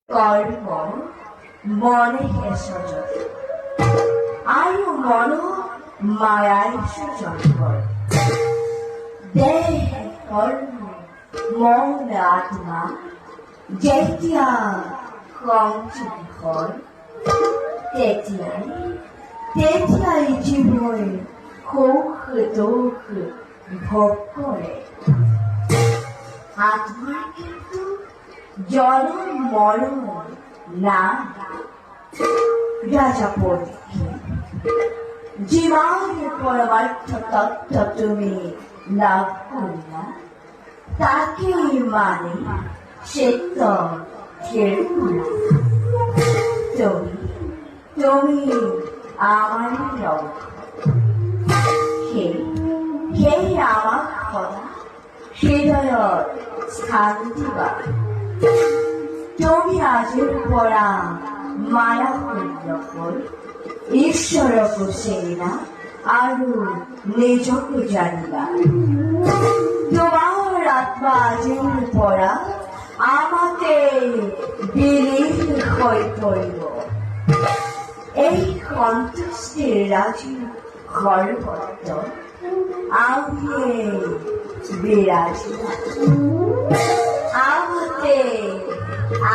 কর্ম মনে হেসজ আয়ু মন মায়ায় সুজন্ম দেহ কর্ম মন আত্মা যেতিয়া সংযুক্ত হয় তেতিয়াই জীৱই সুখ দুখ ভোগ কৰে। আত্মার কিন্তু জনম মরণ না। রাজা পরীক্ষিত, জীবন পরমার্থ তত্ত্ব তুমি লাভ করিলা, তাকেই মানে সত্য তুমি আমার লক্ষ্য, সেই আমার কথা হৃদয়ত স্থান দিবা। তুমি আজিৰ পৰা মায়া সূৰ্যকৈ ঈশ্বৰকো চিনিবা আৰু নিজকো জানিবা। তোমাৰ আত্মা আজিৰ পৰা আমাকে বিলীন হৈ পৰিব। এই সন্তুষ্টিৰ ৰাজীৰ সৰ্বত্র আমি বিরাজিতা। আমাতে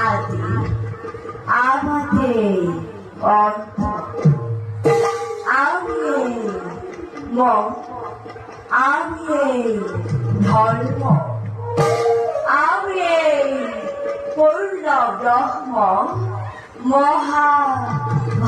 আদি, আমাতে অন্ত, আমি মন, আমি ধর্ম, আমি পূর্ণ ব্রহ্ম মহাভাগবত।